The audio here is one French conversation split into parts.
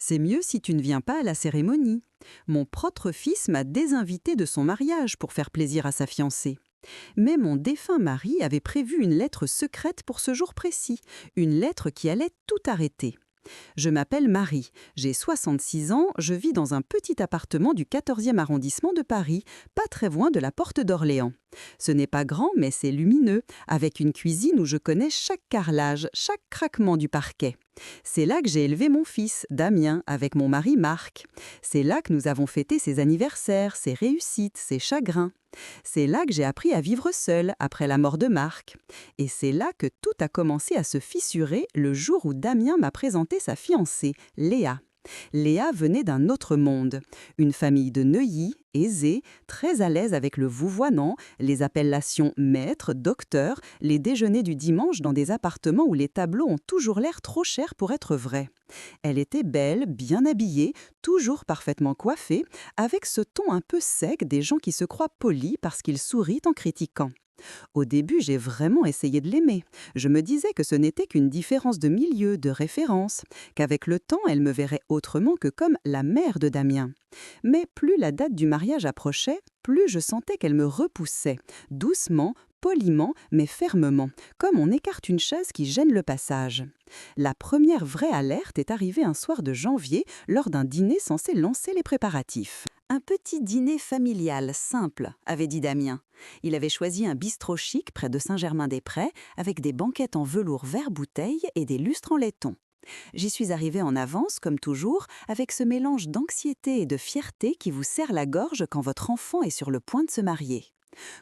C'est mieux si tu ne viens pas à la cérémonie. Mon propre fils m'a désinvité de son mariage pour faire plaisir à sa fiancée. Mais mon défunt mari avait prévu une lettre secrète pour ce jour précis, une lettre qui allait tout arrêter. Je m'appelle Marie, j'ai 66 ans, je vis dans un petit appartement du 14e arrondissement de Paris, pas très loin de la Porte d'Orléans. Ce n'est pas grand, mais c'est lumineux, avec une cuisine où je connais chaque carrelage, chaque craquement du parquet. C'est là que j'ai élevé mon fils, Damien, avec mon mari Marc. C'est là que nous avons fêté ses anniversaires, ses réussites, ses chagrins. C'est là que j'ai appris à vivre seul après la mort de Marc. Et c'est là que tout a commencé à se fissurer le jour où Damien m'a présenté sa fiancée, Léa. Léa venait d'un autre monde, une famille de Neuilly, aisée, très à l'aise avec le vouvoiement, les appellations maître, docteur, les déjeuners du dimanche dans des appartements où les tableaux ont toujours l'air trop chers pour être vrais. Elle était belle, bien habillée, toujours parfaitement coiffée, avec ce ton un peu sec des gens qui se croient polis parce qu'ils sourient en critiquant. Au début, j'ai vraiment essayé de l'aimer. Je me disais que ce n'était qu'une différence de milieu, de référence, qu'avec le temps, elle me verrait autrement que comme la mère de Damien. Mais plus la date du mariage approchait, plus je sentais qu'elle me repoussait, doucement, poliment, mais fermement, comme on écarte une chaise qui gêne le passage. La première vraie alerte est arrivée un soir de janvier, lors d'un dîner censé lancer les préparatifs. Un petit dîner familial, simple, avait dit Damien. Il avait choisi un bistrot chic près de Saint-Germain-des-Prés, avec des banquettes en velours vert bouteille et des lustres en laiton. J'y suis arrivée en avance, comme toujours, avec ce mélange d'anxiété et de fierté qui vous serre la gorge quand votre enfant est sur le point de se marier.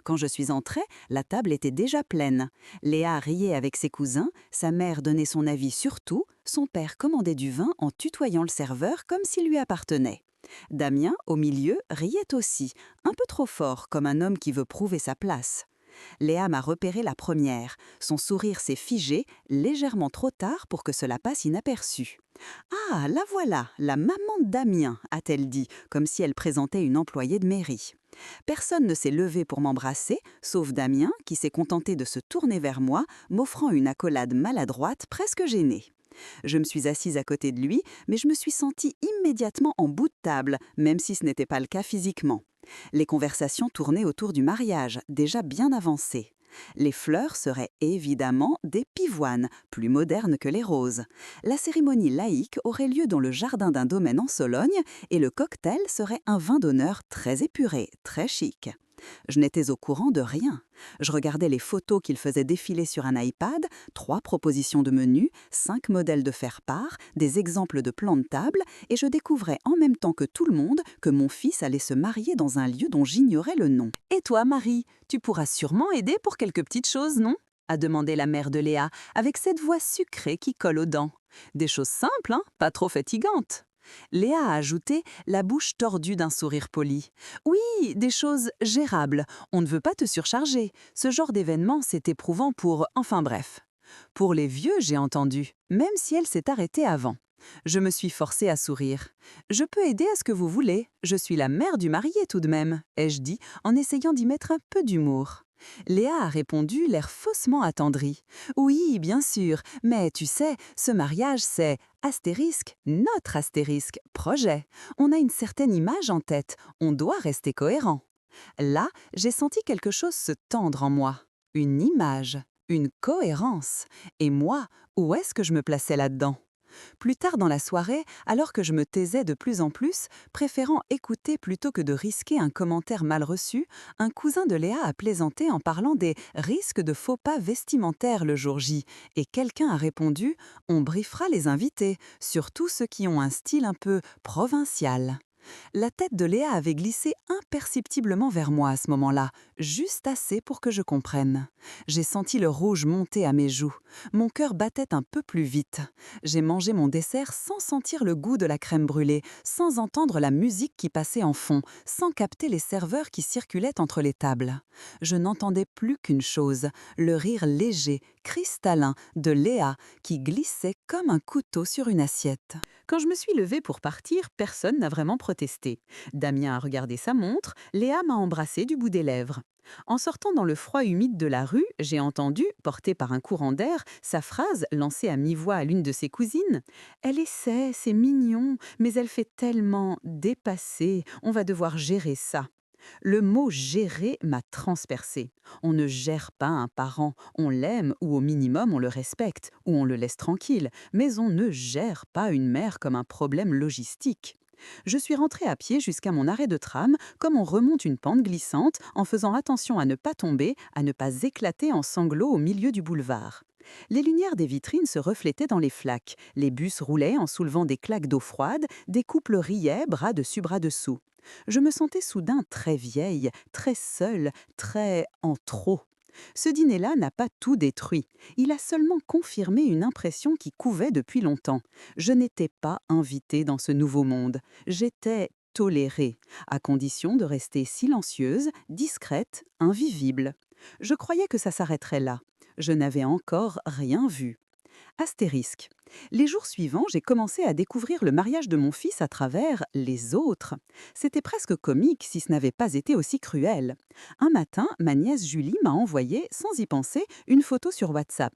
Quand je suis entrée, la table était déjà pleine. Léa riait avec ses cousins, sa mère donnait son avis sur tout, son père commandait du vin en tutoyant le serveur comme s'il lui appartenait. Damien, au milieu, riait aussi, un peu trop fort, comme un homme qui veut prouver sa place. Léa m'a repéré la première. Son sourire s'est figé, légèrement trop tard pour que cela passe inaperçu. « Ah, la voilà, la maman de Damien », a-t-elle dit, comme si elle présentait une employée de mairie. Personne ne s'est levé pour m'embrasser, sauf Damien, qui s'est contenté de se tourner vers moi, m'offrant une accolade maladroite, presque gênée. Je me suis assise à côté de lui, mais je me suis sentie immédiatement en bout de table, même si ce n'était pas le cas physiquement. Les conversations tournaient autour du mariage, déjà bien avancé. Les fleurs seraient évidemment des pivoines, plus modernes que les roses. La cérémonie laïque aurait lieu dans le jardin d'un domaine en Sologne et le cocktail serait un vin d'honneur très épuré, très chic. Je n'étais au courant de rien. Je regardais les photos qu'il faisait défiler sur un iPad, 3 propositions de menus, 5 modèles de faire-part, des exemples de plans de table, et je découvrais en même temps que tout le monde que mon fils allait se marier dans un lieu dont j'ignorais le nom. « Et toi, Marie, tu pourras sûrement aider pour quelques petites choses, non ?» a demandé la mère de Léa, avec cette voix sucrée qui colle aux dents. « Des choses simples, hein, pas trop fatigantes. » Léa a ajouté, la bouche tordue d'un sourire poli. « Oui, des choses gérables. On ne veut pas te surcharger. Ce genre d'événement, c'est éprouvant pour... Enfin bref. » Pour les vieux, j'ai entendu, même si elle s'est arrêtée avant. Je me suis forcée à sourire. « Je peux aider à ce que vous voulez. Je suis la mère du marié tout de même, » ai-je dit, en essayant d'y mettre un peu d'humour. Léa a répondu, l'air faussement attendri. « Oui, bien sûr, mais tu sais, ce mariage, c'est astérisque, notre astérisque, projet. On a une certaine image en tête, on doit rester cohérent. » Là, j'ai senti quelque chose se tendre en moi. Une image, une cohérence. Et moi, où est-ce que je me plaçais là-dedans ? Plus tard dans la soirée, alors que je me taisais de plus en plus, préférant écouter plutôt que de risquer un commentaire mal reçu, un cousin de Léa a plaisanté en parlant des risques de faux pas vestimentaires le jour J, et quelqu'un a répondu « On briefera les invités, surtout ceux qui ont un style un peu provincial ». La tête de Léa avait glissé imperceptiblement vers moi à ce moment-là, juste assez pour que je comprenne. J'ai senti le rouge monter à mes joues. Mon cœur battait un peu plus vite. J'ai mangé mon dessert sans sentir le goût de la crème brûlée, sans entendre la musique qui passait en fond, sans capter les serveurs qui circulaient entre les tables. Je n'entendais plus qu'une chose, le rire léger, cristallin de Léa qui glissait comme un couteau sur une assiette. Quand je me suis levée pour partir, personne n'a vraiment protesté. Damien a regardé sa montre, Léa m'a embrassée du bout des lèvres. En sortant dans le froid humide de la rue, j'ai entendu, porté par un courant d'air, sa phrase lancée à mi-voix à l'une de ses cousines. Elle essaie, c'est mignon, mais elle fait tellement dépassée, on va devoir gérer ça. Le mot gérer m'a transpercé. On ne gère pas un parent, on l'aime ou au minimum on le respecte, ou on le laisse tranquille, mais on ne gère pas une mère comme un problème logistique. Je suis rentrée à pied jusqu'à mon arrêt de tram, comme on remonte une pente glissante, en faisant attention à ne pas tomber, à ne pas éclater en sanglots au milieu du boulevard. Les lumières des vitrines se reflétaient dans les flaques, les bus roulaient en soulevant des claques d'eau froide, des couples riaient, bras dessus bras dessous. Je me sentais soudain très vieille, très seule, très en trop. Ce dîner-là n'a pas tout détruit. Il a seulement confirmé une impression qui couvait depuis longtemps. Je n'étais pas invitée dans ce nouveau monde. J'étais tolérée, à condition de rester silencieuse, discrète, invisible. Je croyais que ça s'arrêterait là. Je n'avais encore rien vu. Astérisque. Les jours suivants, j'ai commencé à découvrir le mariage de mon fils à travers les autres. C'était presque comique si ce n'avait pas été aussi cruel. Un matin, ma nièce Julie m'a envoyé, sans y penser, une photo sur WhatsApp.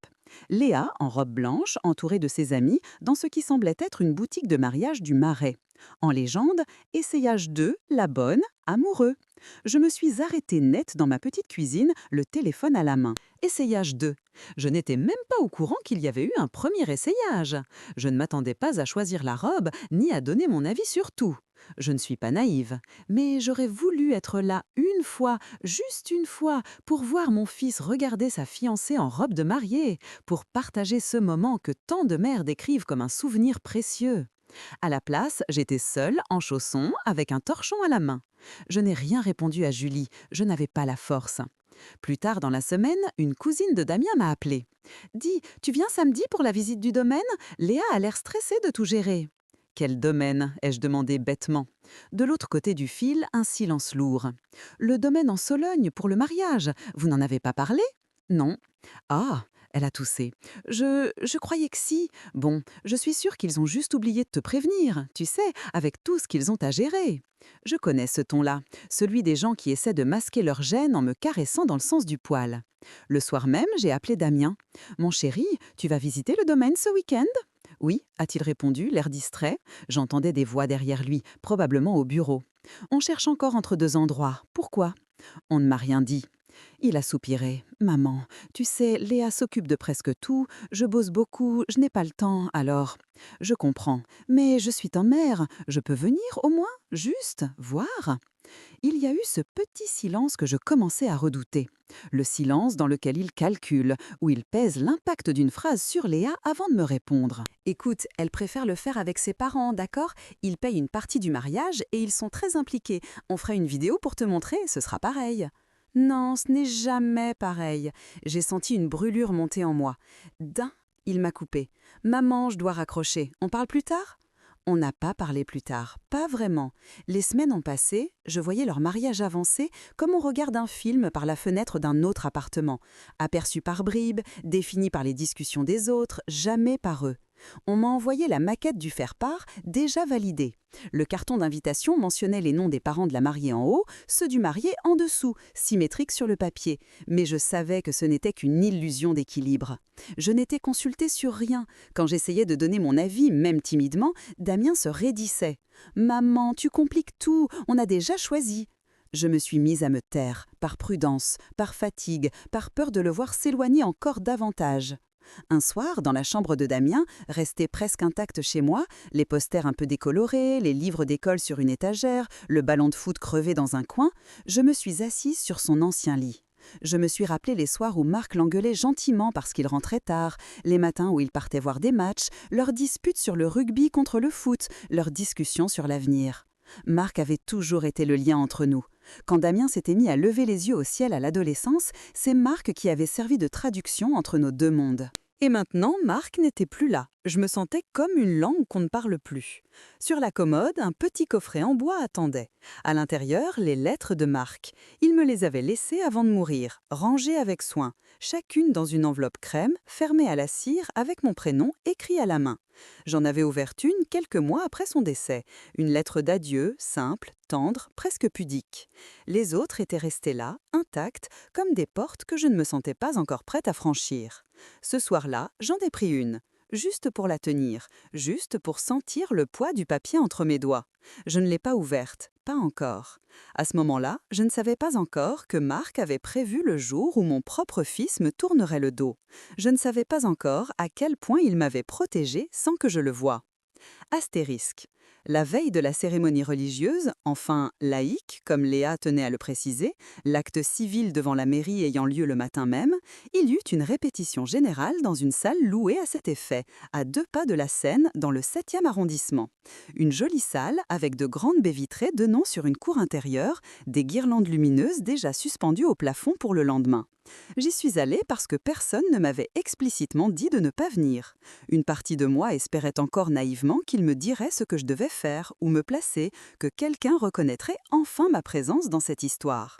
Léa, en robe blanche, entourée de ses amis, dans ce qui semblait être une boutique de mariage du Marais. En légende, essayage 2, la bonne, amoureux. Je me suis arrêtée net dans ma petite cuisine, le téléphone à la main. Essayage 2. Je n'étais même pas au courant qu'il y avait eu un premier essayage. Je ne m'attendais pas à choisir la robe, ni à donner mon avis sur tout. Je ne suis pas naïve, mais j'aurais voulu être là une fois, juste une fois, pour voir mon fils regarder sa fiancée en robe de mariée, pour partager ce moment que tant de mères décrivent comme un souvenir précieux. À la place, j'étais seule, en chaussons, avec un torchon à la main. Je n'ai rien répondu à Julie, je n'avais pas la force. Plus tard dans la semaine, une cousine de Damien m'a appelée. « Dis, tu viens samedi pour la visite du domaine ? Léa a l'air stressée de tout gérer. » « Quel domaine ?» ai-je demandé bêtement. De l'autre côté du fil, un silence lourd. « Le domaine en Sologne pour le mariage. Vous n'en avez pas parlé ? » « Non. »« Ah !» elle a toussé. « Je croyais que si. Bon, je suis sûre qu'ils ont juste oublié de te prévenir, tu sais, avec tout ce qu'ils ont à gérer. » Je connais ce ton-là, celui des gens qui essaient de masquer leur gêne en me caressant dans le sens du poil. Le soir même, j'ai appelé Damien. « Mon chéri, tu vas visiter le domaine ce week-end ?»« Oui, a-t-il répondu, l'air distrait. J'entendais des voix derrière lui, probablement au bureau. « On cherche encore entre deux endroits. Pourquoi ?»« On ne m'a rien dit. » Il a soupiré. « Maman, tu sais, Léa s'occupe de presque tout, je bosse beaucoup, je n'ai pas le temps, alors… » « Je comprends, mais je suis ta mère, je peux venir au moins, juste, voir ?» Il y a eu ce petit silence que je commençais à redouter. Le silence dans lequel il calcule, où il pèse l'impact d'une phrase sur Léa avant de me répondre. « Écoute, elle préfère le faire avec ses parents, d'accord ? Ils payent une partie du mariage et ils sont très impliqués. On fera une vidéo pour te montrer, ce sera pareil. » Non, ce n'est jamais pareil. J'ai senti une brûlure monter en moi. D'un, il m'a coupé. « Maman, je dois raccrocher. On parle plus tard ?» On n'a pas parlé plus tard, pas vraiment. Les semaines ont passé, je voyais leur mariage avancer comme on regarde un film par la fenêtre d'un autre appartement. Aperçu par bribes, défini par les discussions des autres, jamais par eux. On m'a envoyé la maquette du faire-part, déjà validée. Le carton d'invitation mentionnait les noms des parents de la mariée en haut, ceux du marié en dessous, symétriques sur le papier. Mais je savais que ce n'était qu'une illusion d'équilibre. Je n'étais consultée sur rien. Quand j'essayais de donner mon avis, même timidement, Damien se raidissait. « Maman, tu compliques tout, on a déjà choisi. » Je me suis mise à me taire, par prudence, par fatigue, par peur de le voir s'éloigner encore davantage. Un soir, dans la chambre de Damien, restée presque intacte chez moi, les posters un peu décolorés, les livres d'école sur une étagère, le ballon de foot crevé dans un coin, je me suis assise sur son ancien lit. Je me suis rappelé les soirs où Marc l'engueulait gentiment parce qu'il rentrait tard, les matins où il partait voir des matchs, leurs disputes sur le rugby contre le foot, leurs discussions sur l'avenir. Marc avait toujours été le lien entre nous. Quand Damien s'était mis à lever les yeux au ciel à l'adolescence, c'est Marc qui avait servi de traduction entre nos deux mondes. Et maintenant, Marc n'était plus là. Je me sentais comme une langue qu'on ne parle plus. Sur la commode, un petit coffret en bois attendait. À l'intérieur, les lettres de Marc. Il me les avait laissées avant de mourir, rangées avec soin, chacune dans une enveloppe crème, fermée à la cire avec mon prénom écrit à la main. J'en avais ouvert une quelques mois après son décès. Une lettre d'adieu, simple, tendre, presque pudique. Les autres étaient restées là, intactes, comme des portes que je ne me sentais pas encore prête à franchir. Ce soir-là, j'en ai pris une. Juste pour la tenir, juste pour sentir le poids du papier entre mes doigts. Je ne l'ai pas ouverte, pas encore. À ce moment-là, je ne savais pas encore que Marc avait prévu le jour où mon propre fils me tournerait le dos. Je ne savais pas encore à quel point il m'avait protégée sans que je le voie. Astérisque. La veille de la cérémonie religieuse, enfin laïque, comme Léa tenait à le préciser, l'acte civil devant la mairie ayant lieu le matin même, il y eut une répétition générale dans une salle louée à cet effet, à 2 pas de la Seine, dans le 7e arrondissement. Une jolie salle avec de grandes baies vitrées donnant sur une cour intérieure, des guirlandes lumineuses déjà suspendues au plafond pour le lendemain. J'y suis allée parce que personne ne m'avait explicitement dit de ne pas venir. Une partie de moi espérait encore naïvement qu'il me dirait ce que je devais faire ou me placer, que quelqu'un reconnaîtrait enfin ma présence dans cette histoire.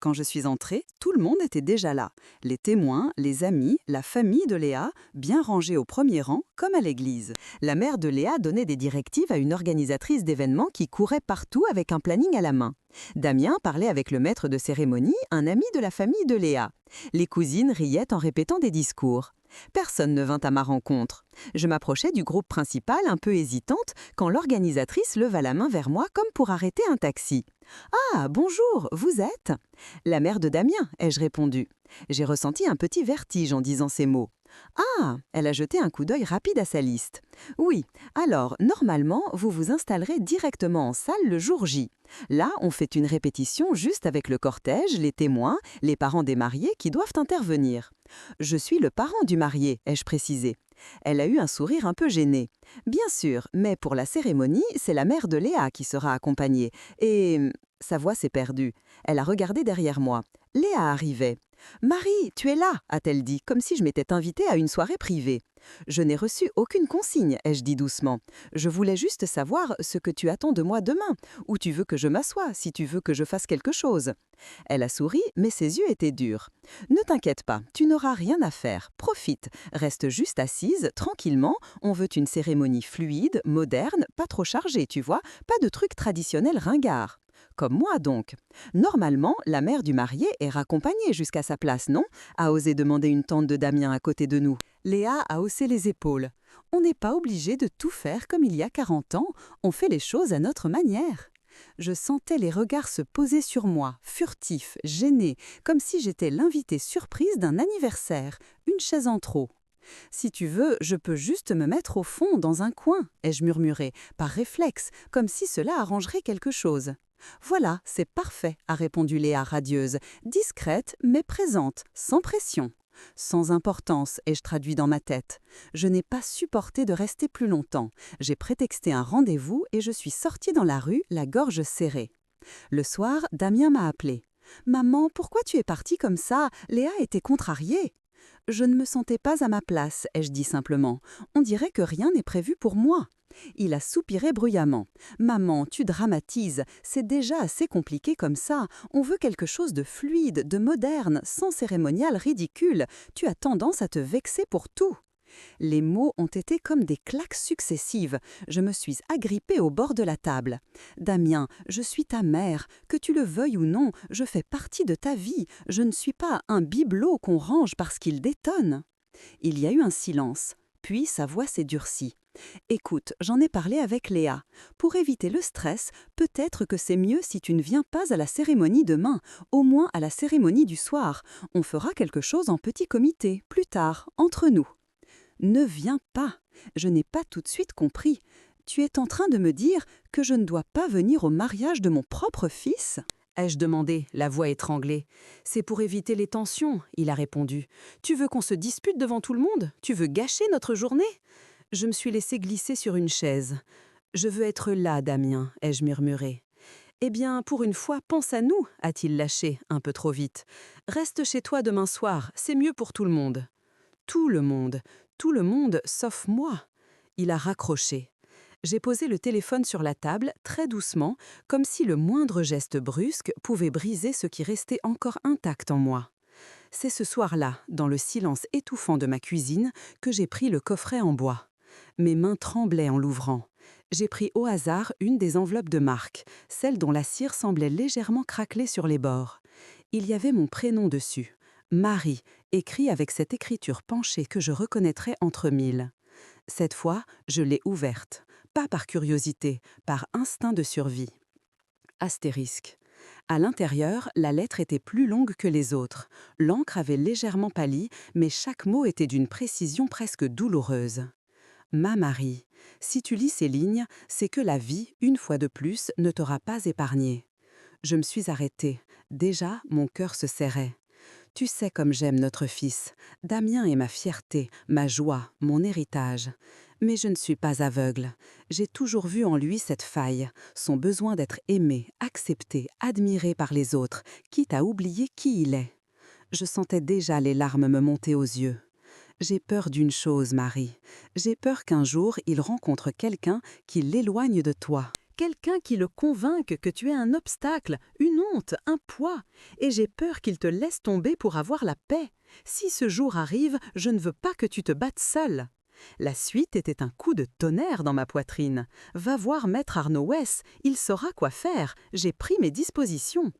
Quand je suis entrée, tout le monde était déjà là. Les témoins, les amis, la famille de Léa, bien rangés au premier rang, comme à l'église. La mère de Léa donnait des directives à une organisatrice d'événements qui courait partout avec un planning à la main. Damien parlait avec le maître de cérémonie, un ami de la famille de Léa. Les cousines riaient en répétant des discours. Personne ne vint à ma rencontre. Je m'approchais du groupe principal un peu hésitante quand l'organisatrice leva la main vers moi comme pour arrêter un taxi. « Ah, bonjour, vous êtes ?» « La mère de Damien », ai-je répondu. J'ai ressenti un petit vertige en disant ces mots. « Ah !» Elle a jeté un coup d'œil rapide à sa liste. « Oui, alors, normalement, vous vous installerez directement en salle le jour J. Là, on fait une répétition juste avec le cortège, les témoins, les parents des mariés qui doivent intervenir. Je suis le parent du marié, ai-je précisé. Elle a eu un sourire un peu gêné. Bien sûr, mais pour la cérémonie, c'est la mère de Léa qui sera accompagnée. Et... Sa voix s'est perdue. Elle a regardé derrière moi. Léa arrivait. « Marie, tu es là !» a-t-elle dit, comme si je m'étais invitée à une soirée privée. « Je n'ai reçu aucune consigne, » ai-je dit doucement. « Je voulais juste savoir ce que tu attends de moi demain, où tu veux que je m'assoie, si tu veux que je fasse quelque chose. » Elle a souri, mais ses yeux étaient durs. « Ne t'inquiète pas, tu n'auras rien à faire. Profite, reste juste assise, tranquillement. On veut une cérémonie fluide, moderne, pas trop chargée, tu vois, pas de trucs traditionnels ringards. » Comme moi donc. Normalement, la mère du marié est raccompagnée jusqu'à sa place, non ? A osé demander une tante de Damien à côté de nous. Léa a haussé les épaules. On n'est pas obligé de tout faire comme il y a 40 ans, on fait les choses à notre manière. Je sentais les regards se poser sur moi, furtifs, gênés, comme si j'étais l'invitée surprise d'un anniversaire, une chaise en trop. « Si tu veux, je peux juste me mettre au fond, dans un coin, » ai-je murmuré, par réflexe, comme si cela arrangerait quelque chose. « Voilà, c'est parfait, » a répondu Léa radieuse, discrète mais présente, sans pression. Sans importance, ai-je traduit dans ma tête. Je n'ai pas supporté de rester plus longtemps. J'ai prétexté un rendez-vous et je suis sortie dans la rue, la gorge serrée. Le soir, Damien m'a appelée. « Maman, pourquoi tu es partie comme ça ? Léa était contrariée. » Je ne me sentais pas à ma place, ai-je dit simplement. On dirait que rien n'est prévu pour moi. Il a soupiré bruyamment. « Maman, tu dramatises. C'est déjà assez compliqué comme ça. On veut quelque chose de fluide, de moderne, sans cérémonial ridicule. Tu as tendance à te vexer pour tout. » Les mots ont été comme des claques successives. Je me suis agrippée au bord de la table. « Damien, je suis ta mère. Que tu le veuilles ou non, je fais partie de ta vie. Je ne suis pas un bibelot qu'on range parce qu'il détonne. » Il y a eu un silence. Puis sa voix s'est durcie. « Écoute, j'en ai parlé avec Léa. Pour éviter le stress, peut-être que c'est mieux si tu ne viens pas à la cérémonie demain, au moins à la cérémonie du soir. On fera quelque chose en petit comité, plus tard, entre nous. » Ne viens pas. Je n'ai pas tout de suite compris. Tu es en train de me dire que je ne dois pas venir au mariage de mon propre fils ? Ai-je demandé, la voix étranglée. C'est pour éviter les tensions, il a répondu. Tu veux qu'on se dispute devant tout le monde ? Tu veux gâcher notre journée ? Je me suis laissée glisser sur une chaise. Je veux être là, Damien, ai-je murmuré. Eh bien, pour une fois, pense à nous, a-t-il lâché, un peu trop vite. Reste chez toi demain soir, c'est mieux pour tout le monde. Tout le monde sauf moi. Il a raccroché. J'ai posé le téléphone sur la table, très doucement, comme si le moindre geste brusque pouvait briser ce qui restait encore intact en moi. C'est ce soir-là, dans le silence étouffant de ma cuisine, que j'ai pris le coffret en bois. Mes mains tremblaient en l'ouvrant. J'ai pris au hasard une des enveloppes de Marc, celle dont la cire semblait légèrement craquelée sur les bords. Il y avait mon prénom dessus, Marie, écrit avec cette écriture penchée que je reconnaîtrais entre mille. Cette fois, je l'ai ouverte, pas par curiosité, par instinct de survie. Astérisque. À l'intérieur, la lettre était plus longue que les autres. L'encre avait légèrement pâli, mais chaque mot était d'une précision presque douloureuse. Ma Marie, si tu lis ces lignes, c'est que la vie, une fois de plus, ne t'aura pas épargnée. Je me suis arrêtée. Déjà, mon cœur se serrait. Tu sais comme j'aime notre fils. Damien est ma fierté, ma joie, mon héritage. Mais je ne suis pas aveugle. J'ai toujours vu en lui cette faille, son besoin d'être aimé, accepté, admiré par les autres, quitte à oublier qui il est. Je sentais déjà les larmes me monter aux yeux. J'ai peur d'une chose, Marie. J'ai peur qu'un jour il rencontre quelqu'un qui l'éloigne de toi. Quelqu'un qui le convainque que tu es un obstacle, une honte, un poids. Et j'ai peur qu'il te laisse tomber pour avoir la paix. Si ce jour arrive, je ne veux pas que tu te battes seul. La suite était un coup de tonnerre dans ma poitrine. Va voir maître Arnaud Wess, il saura quoi faire. J'ai pris mes dispositions.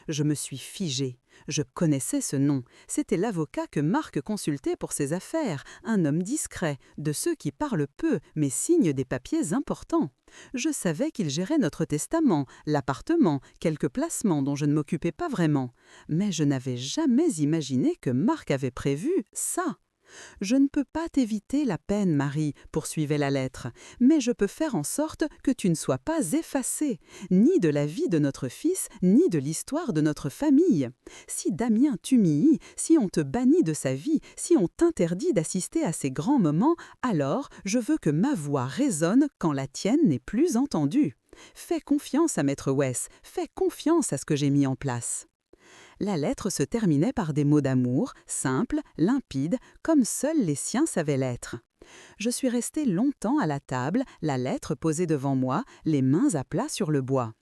Je me suis figée. Je connaissais ce nom. C'était l'avocat que Marc consultait pour ses affaires, un homme discret, de ceux qui parlent peu mais signent des papiers importants. Je savais qu'il gérait notre testament, l'appartement, quelques placements dont je ne m'occupais pas vraiment. Mais je n'avais jamais imaginé que Marc avait prévu ça. « Je ne peux pas t'éviter la peine, Marie », poursuivait la lettre, « mais je peux faire en sorte que tu ne sois pas effacée, ni de la vie de notre fils, ni de l'histoire de notre famille. Si Damien t'humilie, si on te bannit de sa vie, si on t'interdit d'assister à ces grands moments, alors je veux que ma voix résonne quand la tienne n'est plus entendue. Fais confiance à maître Wess, fais confiance à ce que j'ai mis en place. » La lettre se terminait par des mots d'amour, simples, limpides, comme seuls les siens savaient l'être. Je suis restée longtemps à la table, la lettre posée devant moi, les mains à plat sur le bois.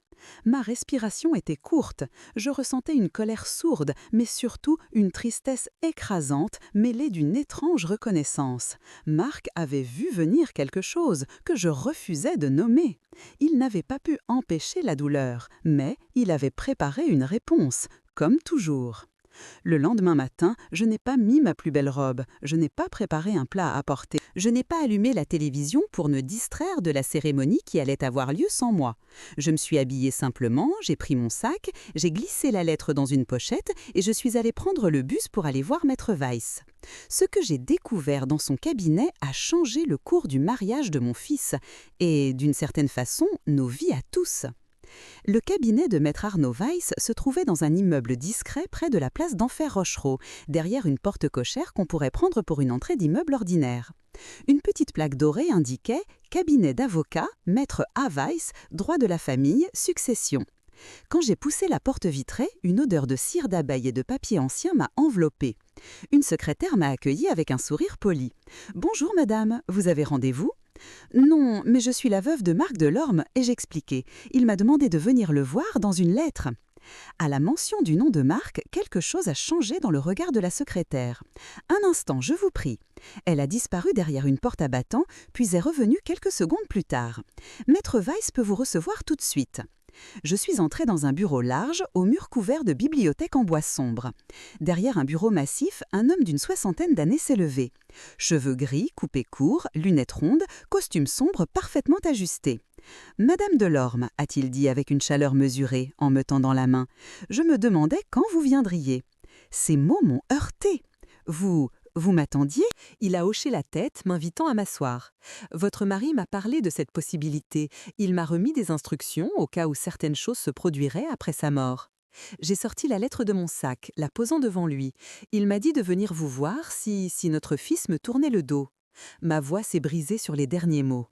Ma respiration était courte, je ressentais une colère sourde, mais surtout une tristesse écrasante mêlée d'une étrange reconnaissance. Marc avait vu venir quelque chose que je refusais de nommer. Il n'avait pas pu empêcher la douleur, mais il avait préparé une réponse, comme toujours. Le lendemain matin, je n'ai pas mis ma plus belle robe, je n'ai pas préparé un plat à apporter, je n'ai pas allumé la télévision pour me distraire de la cérémonie qui allait avoir lieu sans moi. Je me suis habillée simplement, j'ai pris mon sac, j'ai glissé la lettre dans une pochette et je suis allée prendre le bus pour aller voir maître Weiss. Ce que j'ai découvert dans son cabinet a changé le cours du mariage de mon fils et, d'une certaine façon, nos vies à tous. Le cabinet de maître Arnaud Weiss se trouvait dans un immeuble discret près de la place d'Enfer Rochereau, derrière une porte cochère qu'on pourrait prendre pour une entrée d'immeuble ordinaire. Une petite plaque dorée indiquait « Cabinet d'avocat, maître A. Weiss, droit de la famille, succession ». Quand j'ai poussé la porte vitrée, une odeur de cire d'abeille et de papier ancien m'a enveloppée. Une secrétaire m'a accueillie avec un sourire poli. « Bonjour madame, vous avez rendez-vous » ? Non, mais je suis la veuve de Marc Delorme et j'expliquais. Il m'a demandé de venir le voir dans une lettre. À la mention du nom de Marc, quelque chose a changé dans le regard de la secrétaire. Un instant, je vous prie. Elle a disparu derrière une porte à battants, puis est revenue quelques secondes plus tard. Maître Weiss peut vous recevoir tout de suite. Je suis entrée dans un bureau large, aux murs couverts de bibliothèques en bois sombre. Derrière un bureau massif, un homme d'une soixantaine d'années s'est levé. Cheveux gris, coupés courts, lunettes rondes, costume sombre parfaitement ajusté. « Madame Delorme », a-t-il dit avec une chaleur mesurée, en me tendant la main, « je me demandais quand vous viendriez. » Ces mots m'ont heurtée. « Vous m'attendiez ?» Il a hoché la tête, m'invitant à m'asseoir. « Votre mari m'a parlé de cette possibilité. Il m'a remis des instructions au cas où certaines choses se produiraient après sa mort. » J'ai sorti la lettre de mon sac, la posant devant lui. Il m'a dit de venir vous voir si notre fils me tournait le dos. Ma voix s'est brisée sur les derniers mots.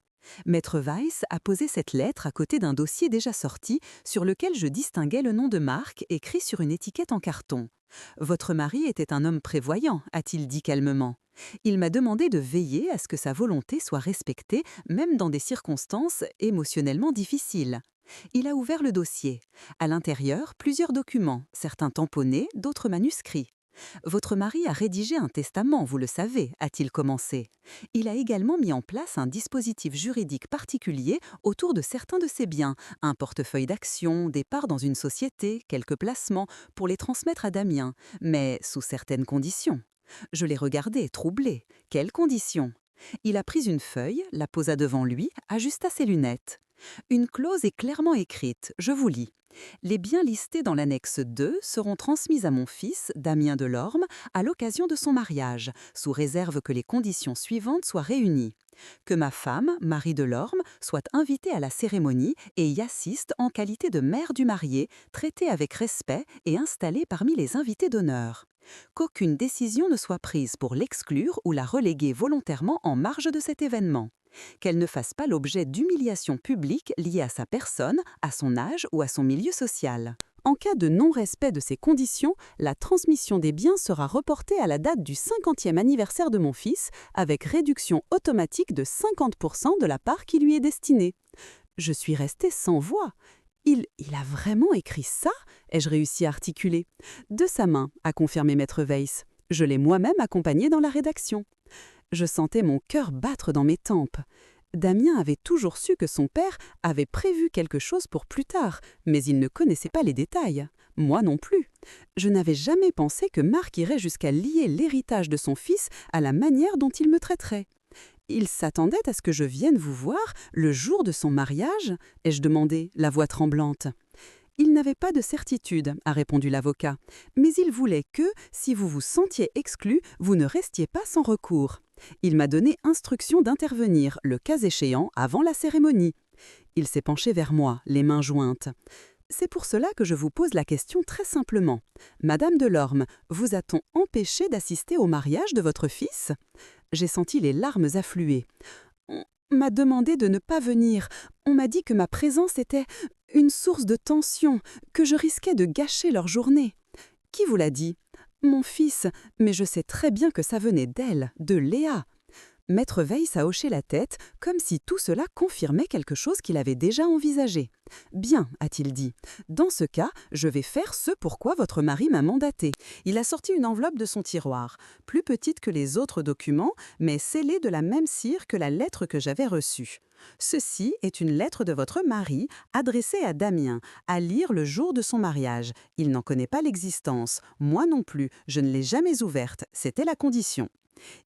Maître Weiss a posé cette lettre à côté d'un dossier déjà sorti sur lequel je distinguais le nom de Marc écrit sur une étiquette en carton. « Votre mari était un homme prévoyant », a-t-il dit calmement. Il m'a demandé de veiller à ce que sa volonté soit respectée, même dans des circonstances émotionnellement difficiles. Il a ouvert le dossier. À l'intérieur, plusieurs documents, certains tamponnés, d'autres manuscrits. Votre mari a rédigé un testament, vous le savez, a-t-il commencé. Il a également mis en place un dispositif juridique particulier autour de certains de ses biens, un portefeuille d'actions, des parts dans une société, quelques placements, pour les transmettre à Damien, mais sous certaines conditions. Je l'ai regardé, troublé. Quelles conditions? Il a pris une feuille, la posa devant lui, ajusta ses lunettes. Une clause est clairement écrite, je vous lis. Les biens listés dans l'annexe 2 seront transmis à mon fils, Damien Delorme, à l'occasion de son mariage, sous réserve que les conditions suivantes soient réunies. Que ma femme, Marie Delorme, soit invitée à la cérémonie et y assiste en qualité de mère du marié, traitée avec respect et installée parmi les invités d'honneur. Qu'aucune décision ne soit prise pour l'exclure ou la reléguer volontairement en marge de cet événement. Qu'elle ne fasse pas l'objet d'humiliations publiques liées à sa personne, à son âge ou à son milieu social. En cas de non-respect de ces conditions, la transmission des biens sera reportée à la date du 50e anniversaire de mon fils, avec réduction automatique de 50% de la part qui lui est destinée. Je suis restée sans voix. Il a vraiment écrit ça? Ai-je réussi à articuler. De sa main, a confirmé Maître Weiss. Je l'ai moi-même accompagné dans la rédaction. Je sentais mon cœur battre dans mes tempes. Damien avait toujours su que son père avait prévu quelque chose pour plus tard, mais il ne connaissait pas les détails. Moi non plus. Je n'avais jamais pensé que Marc irait jusqu'à lier l'héritage de son fils à la manière dont il me traiterait. Il s'attendait à ce que je vienne vous voir le jour de son mariage, ai-je demandé, la voix tremblante. Il n'avait pas de certitude, a répondu l'avocat, mais il voulait que, si vous vous sentiez exclu, vous ne restiez pas sans recours. Il m'a donné instruction d'intervenir, le cas échéant, avant la cérémonie. Il s'est penché vers moi, les mains jointes. C'est pour cela que je vous pose la question très simplement. Madame Delorme, vous a-t-on empêché d'assister au mariage de votre fils? J'ai senti les larmes affluer. On m'a demandé de ne pas venir. On m'a dit que ma présence était une source de tension, que je risquais de gâcher leur journée. Qui vous l'a dit? Mon fils, mais je sais très bien que ça venait d'elle, de Léa. Maître Weiss a hoché la tête, comme si tout cela confirmait quelque chose qu'il avait déjà envisagé. « Bien, a-t-il dit. Dans ce cas, je vais faire ce pourquoi votre mari m'a mandaté. » Il a sorti une enveloppe de son tiroir, plus petite que les autres documents, mais scellée de la même cire que la lettre que j'avais reçue. « Ceci est une lettre de votre mari, adressée à Damien, à lire le jour de son mariage. Il n'en connaît pas l'existence. Moi non plus, je ne l'ai jamais ouverte. C'était la condition. »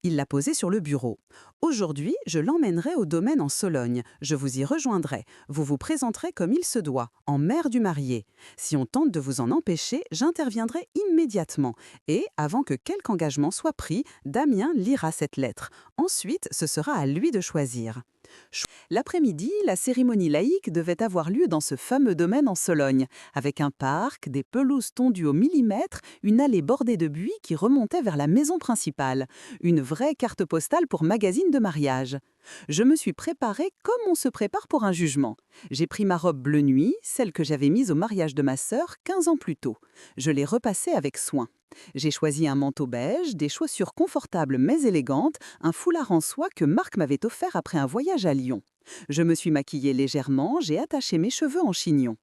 Il l'a posée sur le bureau. « Aujourd'hui, je l'emmènerai au domaine en Sologne. Je vous y rejoindrai. Vous vous présenterez comme il se doit, en mère du marié. Si on tente de vous en empêcher, j'interviendrai immédiatement. Et, avant que quelque engagement soit pris, Damien lira cette lettre. Ensuite, ce sera à lui de choisir. » L'après-midi, la cérémonie laïque devait avoir lieu dans ce fameux domaine en Sologne, avec un parc, des pelouses tondues au millimètre, une allée bordée de buis qui remontait vers la maison principale. Une vraie carte postale pour magazine de mariage. Je me suis préparée comme on se prépare pour un jugement. J'ai pris ma robe bleu nuit, celle que j'avais mise au mariage de ma sœur 15 ans plus tôt. Je l'ai repassée avec soin. J'ai choisi un manteau beige, des chaussures confortables mais élégantes, un foulard en soie que Marc m'avait offert après un voyage à Lyon. Je me suis maquillée légèrement, j'ai attaché mes cheveux en chignon.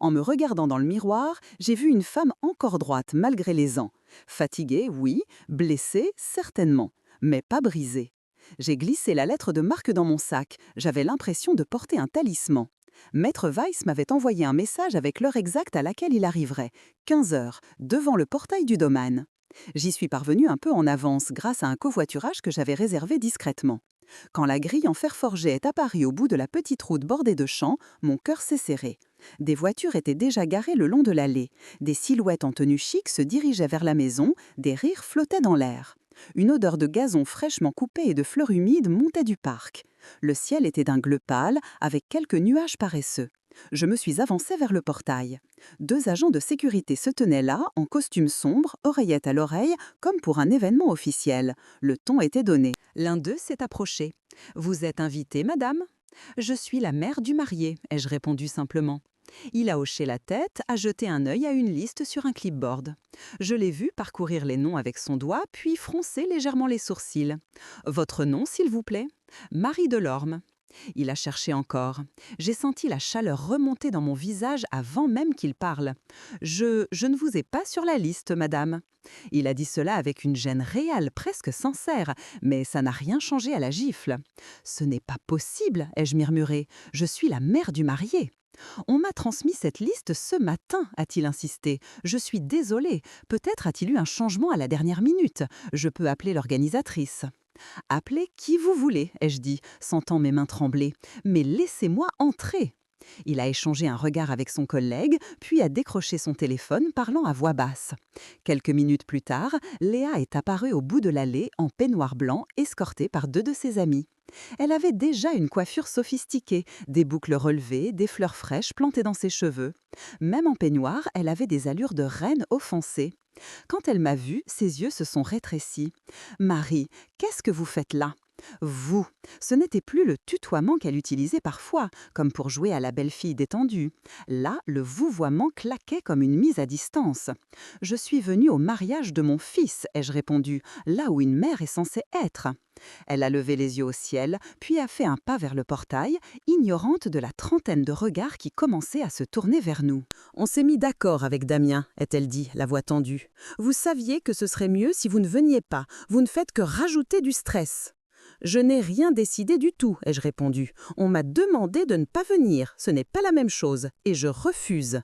En me regardant dans le miroir, j'ai vu une femme encore droite malgré les ans. Fatiguée, oui, blessée, certainement, mais pas brisée. J'ai glissé la lettre de Marc dans mon sac, j'avais l'impression de porter un talisman. Maître Weiss m'avait envoyé un message avec l'heure exacte à laquelle il arriverait, 15 heures, devant le portail du domaine. J'y suis parvenue un peu en avance grâce à un covoiturage que j'avais réservé discrètement. Quand la grille en fer forgé est apparue au bout de la petite route bordée de champs, mon cœur s'est serré. Des voitures étaient déjà garées le long de l'allée. Des silhouettes en tenue chic se dirigeaient vers la maison, des rires flottaient dans l'air. Une odeur de gazon fraîchement coupé et de fleurs humides montait du parc. Le ciel était d'un bleu pâle, avec quelques nuages paresseux. Je me suis avancée vers le portail. 2 agents de sécurité se tenaient là, en costume sombre, oreillette à l'oreille, comme pour un événement officiel. Le ton était donné. L'un d'eux s'est approché. « Vous êtes invitée, madame ?»« Je suis la mère du marié, ai-je répondu simplement. Il a hoché la tête, a jeté un œil à une liste sur un clipboard. Je l'ai vu parcourir les noms avec son doigt, puis froncer légèrement les sourcils. Votre nom, s'il vous plaît? Marie Delorme. Il a cherché encore. J'ai senti la chaleur remonter dans mon visage avant même qu'il parle. Je ne vous ai pas sur la liste, madame. Il a dit cela avec une gêne réelle, presque sincère, mais ça n'a rien changé à la gifle. Ce n'est pas possible, ai-je murmuré. Je suis la mère du marié. On m'a transmis cette liste ce matin, a-t-il insisté. Je suis désolée. Peut-être a-t-il eu un changement à la dernière minute. Je peux appeler l'organisatrice. Appelez qui vous voulez, ai-je dit, sentant mes mains trembler. Mais laissez-moi entrer. Il a échangé un regard avec son collègue, puis a décroché son téléphone, parlant à voix basse. Quelques minutes plus tard, Léa est apparue au bout de l'allée en peignoir blanc, escortée par 2 de ses amis. Elle avait déjà une coiffure sophistiquée, des boucles relevées, des fleurs fraîches plantées dans ses cheveux. Même en peignoir, elle avait des allures de reine offensée. Quand elle m'a vue, ses yeux se sont rétrécis. « Marie, qu'est-ce que vous faites là ?» Vous, ce n'était plus le tutoiement qu'elle utilisait parfois, comme pour jouer à la belle-fille détendue. Là, le vouvoiement claquait comme une mise à distance. « Je suis venue au mariage de mon fils », ai-je répondu, là où une mère est censée être. Elle a levé les yeux au ciel, puis a fait un pas vers le portail, ignorante de la trentaine de regards qui commençaient à se tourner vers nous. « On s'est mis d'accord avec Damien », a-t-elle dit, la voix tendue. « Vous saviez que ce serait mieux si vous ne veniez pas. Vous ne faites que rajouter du stress. » « Je n'ai rien décidé du tout, ai-je répondu. On m'a demandé de ne pas venir, ce n'est pas la même chose, et je refuse. »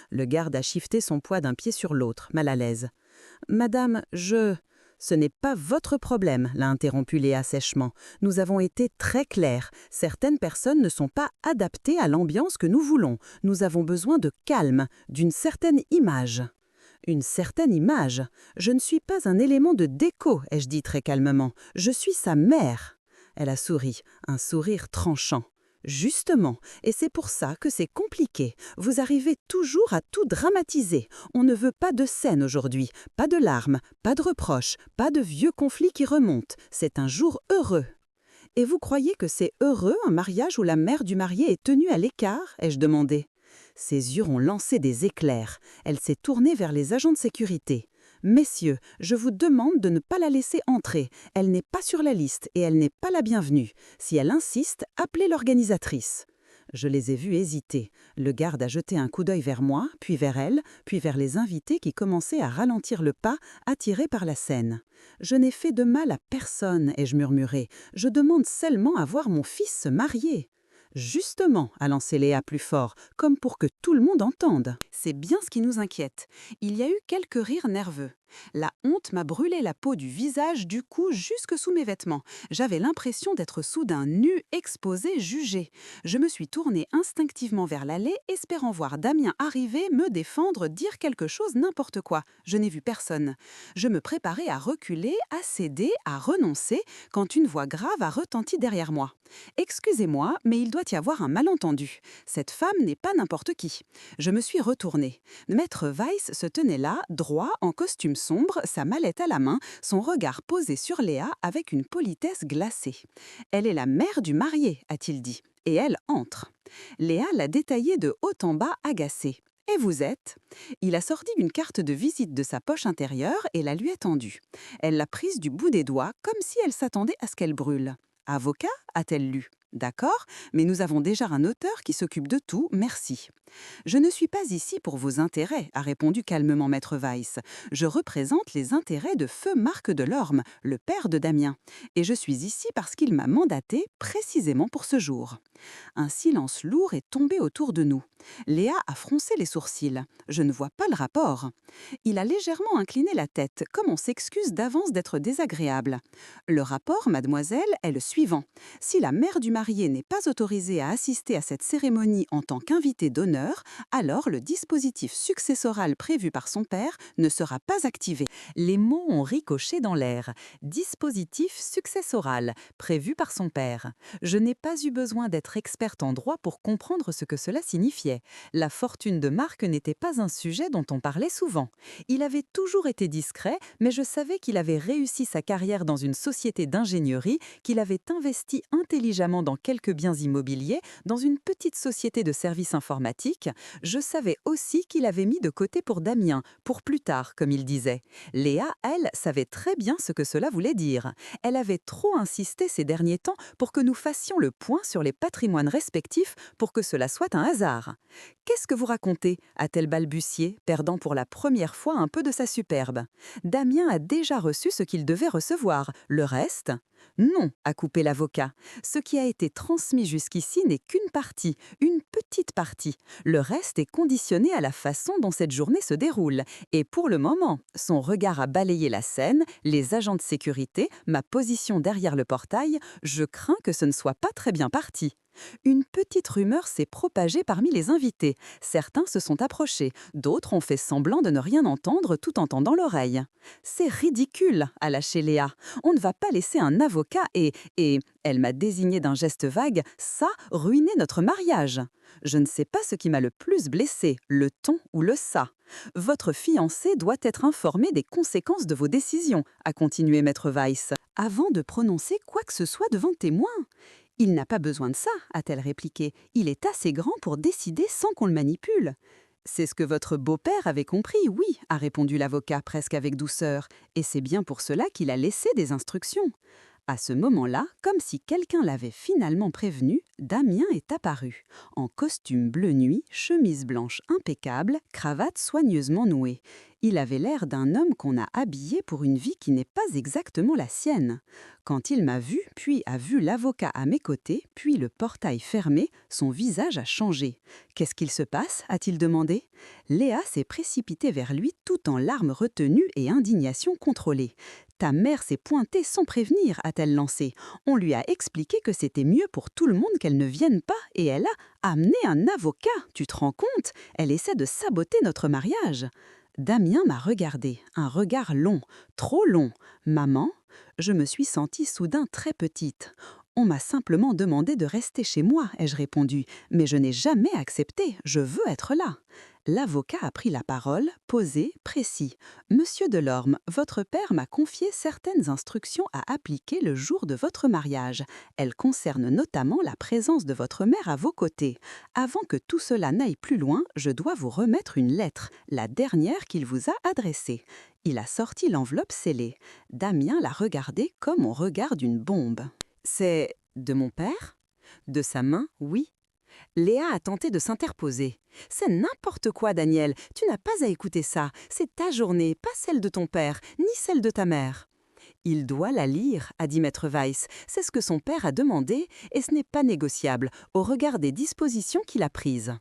Le garde a shifté son poids d'un pied sur l'autre, mal à l'aise. « Madame, je... » « Ce n'est pas votre problème, l'a interrompu Léa sèchement. Nous avons été très clairs. Certaines personnes ne sont pas adaptées à l'ambiance que nous voulons. Nous avons besoin de calme, d'une certaine image. Une certaine image. Je ne suis pas un élément de déco, ai-je dit très calmement. Je suis sa mère. Elle a souri, un sourire tranchant. Justement, et c'est pour ça que c'est compliqué. Vous arrivez toujours à tout dramatiser. On ne veut pas de scène aujourd'hui, pas de larmes, pas de reproches, pas de vieux conflits qui remontent. C'est un jour heureux. Et vous croyez que c'est heureux un mariage où la mère du marié est tenue à l'écart, ai-je demandé. Ses yeux ont lancé des éclairs. Elle s'est tournée vers les agents de sécurité. « Messieurs, je vous demande de ne pas la laisser entrer. Elle n'est pas sur la liste et elle n'est pas la bienvenue. Si elle insiste, appelez l'organisatrice. » Je les ai vus hésiter. Le garde a jeté un coup d'œil vers moi, puis vers elle, puis vers les invités qui commençaient à ralentir le pas, attirés par la scène. « Je n'ai fait de mal à personne, ai-je murmuré. Je demande seulement à voir mon fils se marier. » Justement, a lancé Léa plus fort, comme pour que tout le monde entende. C'est bien ce qui nous inquiète. Il y a eu quelques rires nerveux. La honte m'a brûlé la peau du visage, du cou jusque sous mes vêtements. J'avais l'impression d'être soudain nue, exposée, jugée. Je me suis tournée instinctivement vers l'allée, espérant voir Damien arriver, me défendre, dire quelque chose, n'importe quoi. Je n'ai vu personne. Je me préparais à reculer, à céder, à renoncer, quand une voix grave a retenti derrière moi. « Excusez-moi, mais il doit y avoir un malentendu. Cette femme n'est pas n'importe qui. » Je me suis retournée. Maître Weiss se tenait là, droit, en costume sombre, sa mallette à la main, son regard posé sur Léa avec une politesse glacée. « Elle est la mère du marié, a-t-il dit, et elle entre. » Léa l'a détaillé de haut en bas, agacée. « Et vous êtes ?» Il a sorti une carte de visite de sa poche intérieure et la lui a tendue. Elle l'a prise du bout des doigts, comme si elle s'attendait à ce qu'elle brûle. « Avocat ?» a-t-elle lu. « D'accord, mais nous avons déjà un auteur qui s'occupe de tout, merci. » « Je ne suis pas ici pour vos intérêts, a répondu calmement Maître Weiss. Je représente les intérêts de feu Marc Delorme, le père de Damien. Et je suis ici parce qu'il m'a mandaté précisément pour ce jour. » Un silence lourd est tombé autour de nous. Léa a froncé les sourcils. Je ne vois pas le rapport. Il a légèrement incliné la tête, comme on s'excuse d'avance d'être désagréable. Le rapport, mademoiselle, est le suivant. Si la mère du marié n'est pas autorisée à assister à cette cérémonie en tant qu'invitée d'honneur, alors le dispositif successoral prévu par son père ne sera pas activé. Les mots ont ricoché dans l'air. Dispositif successoral, prévu par son père. Je n'ai pas eu besoin d'être experte en droit pour comprendre ce que cela signifiait. riait. La fortune de Marc n'était pas un sujet dont on parlait souvent. Il avait toujours été discret, mais je savais qu'il avait réussi sa carrière dans une société d'ingénierie, qu'il avait investi intelligemment dans quelques biens immobiliers, dans une petite société de services informatiques. Je savais aussi qu'il avait mis de côté pour Damien, pour plus tard, comme il disait. Léa, elle, savait très bien ce que cela voulait dire. Elle avait trop insisté ces derniers temps pour que nous fassions le point sur les patrimoines respectifs pour que cela soit un hasard. « Qu'est-ce que vous racontez » a-t-elle balbutié, perdant pour la première fois un peu de sa superbe. Damien a déjà reçu ce qu'il devait recevoir. Le reste ? Non, a coupé l'avocat. Ce qui a été transmis jusqu'ici n'est qu'une partie, une petite partie. Le reste est conditionné à la façon dont cette journée se déroule. Et pour le moment, son regard a balayé la scène, les agents de sécurité, ma position derrière le portail, je crains que ce ne soit pas très bien parti. Une petite rumeur s'est propagée parmi les invités. Certains se sont approchés, d'autres ont fait semblant de ne rien entendre tout en tendant l'oreille. « C'est ridicule !» a lâché Léa. « On ne va pas laisser un avocat et elle m'a désigné d'un geste vague, ça, ruiner notre mariage. Je ne sais pas ce qui m'a le plus blessé, le ton ou le ça. Votre fiancé doit être informé des conséquences de vos décisions, a continué Maître Weiss, avant de prononcer quoi que ce soit devant témoin. Il n'a pas besoin de ça, a-t-elle répliqué. Il est assez grand pour décider sans qu'on le manipule. C'est ce que votre beau-père avait compris, oui, a répondu l'avocat presque avec douceur. Et c'est bien pour cela qu'il a laissé des instructions. À ce moment-là, comme si quelqu'un l'avait finalement prévenu, Damien est apparu, en costume bleu nuit, chemise blanche impeccable, cravate soigneusement nouée. Il avait l'air d'un homme qu'on a habillé pour une vie qui n'est pas exactement la sienne. Quand il m'a vu, puis a vu l'avocat à mes côtés, puis le portail fermé, son visage a changé. « Qu'est-ce qu'il se passe » a-t-il demandé. Léa s'est précipitée vers lui tout en larmes retenues et indignation contrôlée. « Ta mère s'est pointée sans prévenir » a-t-elle lancé. « On lui a expliqué que c'était mieux pour tout le monde qu'elle ne vienne pas et elle a amené un avocat. Tu te rends compte ? Elle essaie de saboter notre mariage. » Damien m'a regardé, un regard long, trop long. « Maman ?» Je me suis sentie soudain très petite. « On m'a simplement demandé de rester chez moi, ai-je répondu. Mais je n'ai jamais accepté, je veux être là. » L'avocat a pris la parole, posé, précis. « Monsieur Delorme, votre père m'a confié certaines instructions à appliquer le jour de votre mariage. Elles concernent notamment la présence de votre mère à vos côtés. Avant que tout cela n'aille plus loin, je dois vous remettre une lettre, la dernière qu'il vous a adressée. » Il a sorti l'enveloppe scellée. Damien l'a regardée comme on regarde une bombe. « C'est de mon père ?» De sa main, oui. Léa a tenté de s'interposer. « C'est n'importe quoi, Daniel. Tu n'as pas à écouter ça. C'est ta journée, pas celle de ton père, ni celle de ta mère. » « Il doit la lire, » a dit Maître Weiss. « C'est ce que son père a demandé et ce n'est pas négociable, au regard des dispositions qu'il a prises. »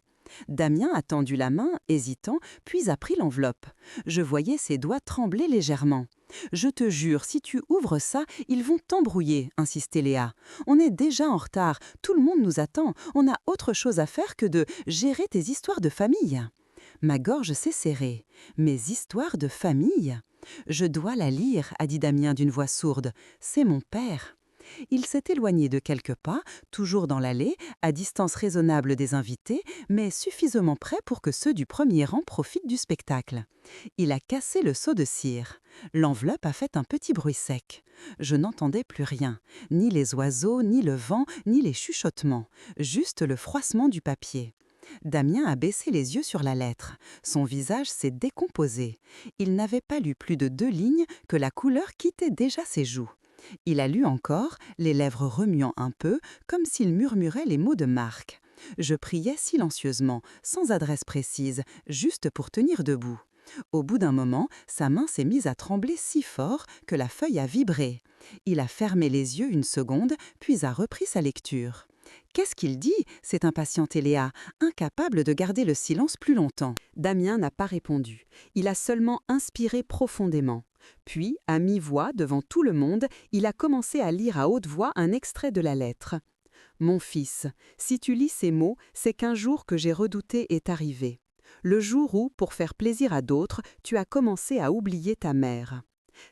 Damien a tendu la main, hésitant, puis a pris l'enveloppe. Je voyais ses doigts trembler légèrement. « Je te jure, si tu ouvres ça, ils vont t'embrouiller, » insistait Léa. « On est déjà en retard, tout le monde nous attend, on a autre chose à faire que de gérer tes histoires de famille. » Ma gorge s'est serrée. « Mes histoires de famille ?»« Je dois la lire, » a dit Damien d'une voix sourde. « C'est mon père. » Il s'est éloigné de quelques pas, toujours dans l'allée, à distance raisonnable des invités, mais suffisamment près pour que ceux du premier rang profitent du spectacle. Il a cassé le seau de cire. L'enveloppe a fait un petit bruit sec. Je n'entendais plus rien, ni les oiseaux, ni le vent, ni les chuchotements, juste le froissement du papier. Damien a baissé les yeux sur la lettre. Son visage s'est décomposé. Il n'avait pas lu plus de 2 lignes que la couleur quittait déjà ses joues. Il a lu encore, les lèvres remuant un peu, comme s'il murmurait les mots de Marc. Je priais silencieusement, sans adresse précise, juste pour tenir debout. Au bout d'un moment, sa main s'est mise à trembler si fort que la feuille a vibré. Il a fermé les yeux une seconde, puis a repris sa lecture. « Qu'est-ce qu'il dit ?» s'est impatientée Léa, incapable de garder le silence plus longtemps. Damien n'a pas répondu. Il a seulement inspiré profondément. Puis, à mi-voix, devant tout le monde, il a commencé à lire à haute voix un extrait de la lettre. « Mon fils, si tu lis ces mots, c'est qu'un jour que j'ai redouté est arrivé. Le jour où, pour faire plaisir à d'autres, tu as commencé à oublier ta mère. »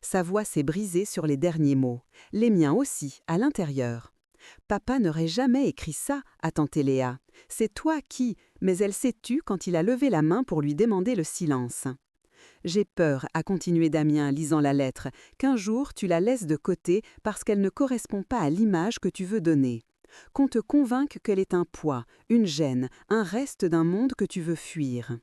Sa voix s'est brisée sur les derniers mots. Les miens aussi, à l'intérieur. « Papa n'aurait jamais écrit ça, » a tenté Léa. « C'est toi qui… » Mais elle s'est tue quand il a levé la main pour lui demander le silence. « J'ai peur, a continué Damien, lisant la lettre, qu'un jour tu la laisses de côté parce qu'elle ne correspond pas à l'image que tu veux donner. Qu'on te convainque qu'elle est un poids, une gêne, un reste d'un monde que tu veux fuir.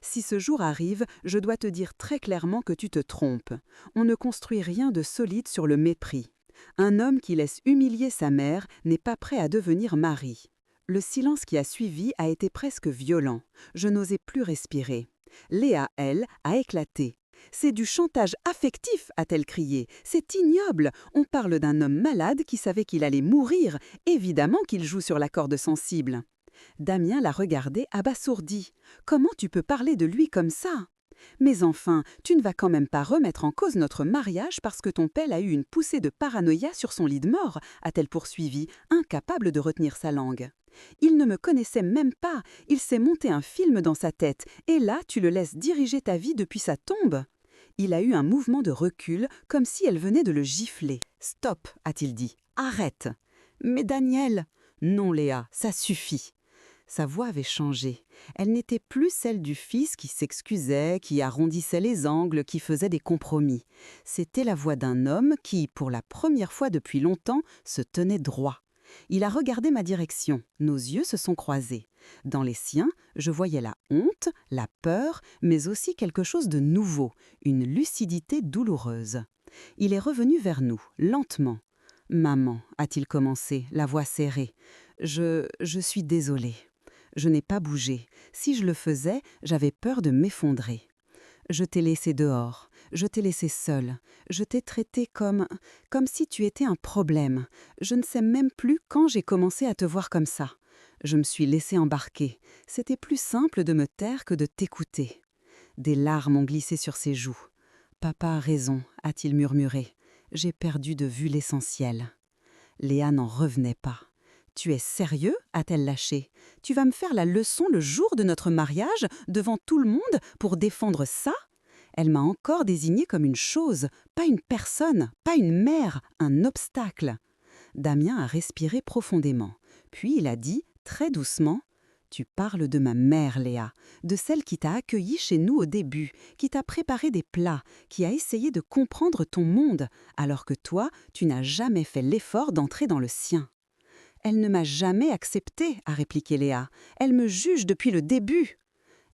Si ce jour arrive, je dois te dire très clairement que tu te trompes. On ne construit rien de solide sur le mépris. Un homme qui laisse humilier sa mère n'est pas prêt à devenir mari. » Le silence qui a suivi a été presque violent. Je n'osais plus respirer. Léa, elle, a éclaté. « C'est du chantage affectif !» a-t-elle crié. « C'est ignoble! On parle d'un homme malade qui savait qu'il allait mourir. Évidemment qu'il joue sur la corde sensible. » Damien l'a regardé abasourdi. « Comment tu peux parler de lui comme ça ? Mais enfin, tu ne vas quand même pas remettre en cause notre mariage parce que ton père a eu une poussée de paranoïa sur son lit de mort » a-t-elle poursuivi, incapable de retenir sa langue. « Il ne me connaissait même pas, il s'est monté un film dans sa tête, et là tu le laisses diriger ta vie depuis sa tombe ?» Il a eu un mouvement de recul, comme si elle venait de le gifler. « Stop !» a-t-il dit. « Arrête !»« Mais Daniel !»« Non Léa, ça suffit !» Sa voix avait changé. Elle n'était plus celle du fils qui s'excusait, qui arrondissait les angles, qui faisait des compromis. C'était la voix d'un homme qui, pour la première fois depuis longtemps, se tenait droit. Il a regardé ma direction. Nos yeux se sont croisés. Dans les siens, je voyais la honte, la peur, mais aussi quelque chose de nouveau, une lucidité douloureuse. Il est revenu vers nous, lentement. « Maman, a-t-il commencé, la voix serrée. Je suis désolée. Je n'ai pas bougé. Si je le faisais, j'avais peur de m'effondrer. Je t'ai laissé dehors. Je t'ai laissé seule. Je t'ai traité comme si tu étais un problème. Je ne sais même plus quand j'ai commencé à te voir comme ça. Je me suis laissée embarquer. C'était plus simple de me taire que de t'écouter. » Des larmes ont glissé sur ses joues. « Papa a raison, a-t-il murmuré. J'ai perdu de vue l'essentiel. » Léa n'en revenait pas. « Tu es sérieux ?» a-t-elle lâché. « Tu vas me faire la leçon le jour de notre mariage, devant tout le monde, pour défendre ça ?» Elle m'a encore désignée comme une chose, pas une personne, pas une mère, un obstacle. Damien a respiré profondément. Puis il a dit, très doucement, « Tu parles de ma mère, Léa, de celle qui t'a accueillie chez nous au début, qui t'a préparé des plats, qui a essayé de comprendre ton monde, alors que toi, tu n'as jamais fait l'effort d'entrer dans le sien. » « Elle ne m'a jamais acceptée, » a répliqué Léa. « Elle me juge depuis le début. »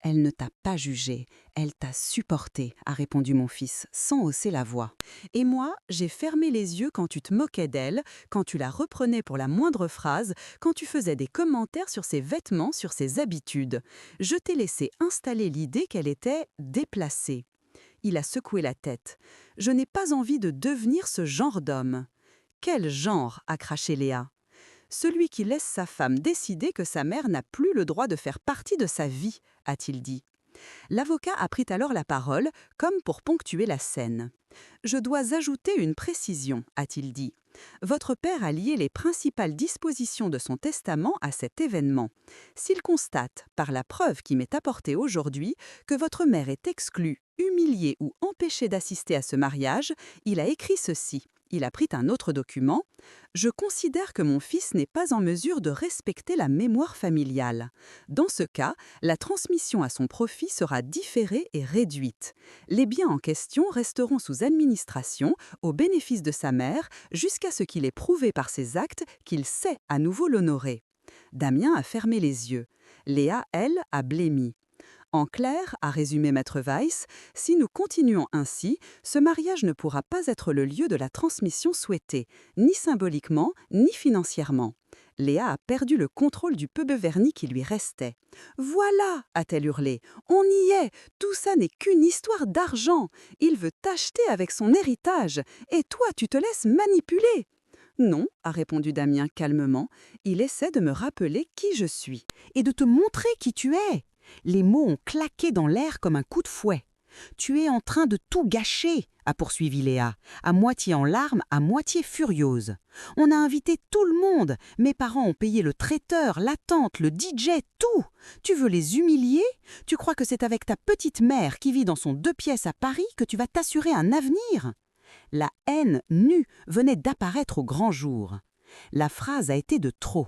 « Elle ne t'a pas jugé, elle t'a supporté, » a répondu mon fils, sans hausser la voix. « Et moi, j'ai fermé les yeux quand tu te moquais d'elle, quand tu la reprenais pour la moindre phrase, quand tu faisais des commentaires sur ses vêtements, sur ses habitudes. Je t'ai laissé installer l'idée qu'elle était déplacée. » Il a secoué la tête. « Je n'ai pas envie de devenir ce genre d'homme. »« Quel genre ?» a craché Léa. Celui qui laisse sa femme décider que sa mère n'a plus le droit de faire partie de sa vie, a-t-il dit. L'avocat a pris alors la parole, comme pour ponctuer la scène. « Je dois ajouter une précision, a-t-il dit. Votre père a lié les principales dispositions de son testament à cet événement. S'il constate, par la preuve qui m'est apportée aujourd'hui, que votre mère est exclue, humiliée ou empêchée d'assister à ce mariage, il a écrit ceci. » Il a pris un autre document. « Je considère que mon fils n'est pas en mesure de respecter la mémoire familiale. Dans ce cas, la transmission à son profit sera différée et réduite. Les biens en question resteront sous administration au bénéfice de sa mère jusqu'à ce qu'il ait prouvé par ses actes qu'il sait à nouveau l'honorer. » Damien a fermé les yeux. Léa, elle, a blêmi. En clair, a résumé Maître Weiss, si nous continuons ainsi, ce mariage ne pourra pas être le lieu de la transmission souhaitée, ni symboliquement, ni financièrement. Léa a perdu le contrôle du peu de vernis qui lui restait. « Voilà !» a-t-elle hurlé. « On y est! Tout ça n'est qu'une histoire d'argent. Il veut t'acheter avec son héritage. Et toi, tu te laisses manipuler !» « Non, » a répondu Damien calmement. « Il essaie de me rappeler qui je suis. »« Et de te montrer qui tu es !» Les mots ont claqué dans l'air comme un coup de fouet. « Tu es en train de tout gâcher !» a poursuivi Léa, à moitié en larmes, à moitié furieuse. « On a invité tout le monde. Mes parents ont payé le traiteur, la tante, le DJ, tout. Tu veux les humilier? Tu crois que c'est avec ta petite mère qui vit dans son 2 pièces à Paris que tu vas t'assurer un avenir ?» La haine nue venait d'apparaître au grand jour. La phrase a été de trop.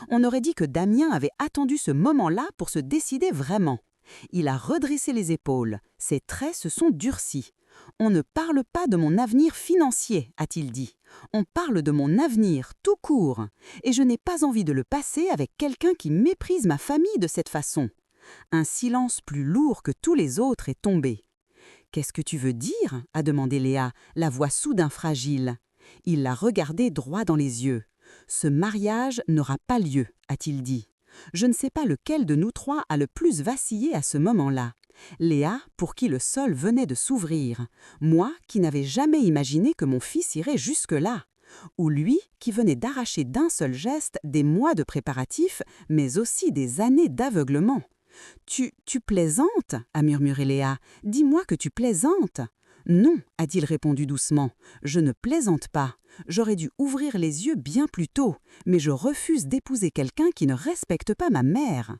On aurait dit que Damien avait attendu ce moment-là pour se décider vraiment. Il a redressé les épaules, ses traits se sont durcis. « On ne parle pas de mon avenir financier », a-t-il dit. « On parle de mon avenir tout court. Et je n'ai pas envie de le passer avec quelqu'un qui méprise ma famille de cette façon. » Un silence plus lourd que tous les autres est tombé. « Qu'est-ce que tu veux dire ?» a demandé Léa, la voix soudain fragile. Il l'a regardé droit dans les yeux. « Ce mariage n'aura pas lieu », a-t-il dit. Je ne sais pas lequel de nous trois a le plus vacillé à ce moment-là. Léa, pour qui le sol venait de s'ouvrir. Moi, qui n'avais jamais imaginé que mon fils irait jusque-là. Ou lui, qui venait d'arracher d'un seul geste des mois de préparatifs, mais aussi des années d'aveuglement. « Tu plaisantes » a murmuré Léa. « Dis-moi que tu plaisantes. » « Non » a-t-il répondu doucement. « Je ne plaisante pas. J'aurais dû ouvrir les yeux bien plus tôt, mais je refuse d'épouser quelqu'un qui ne respecte pas ma mère. »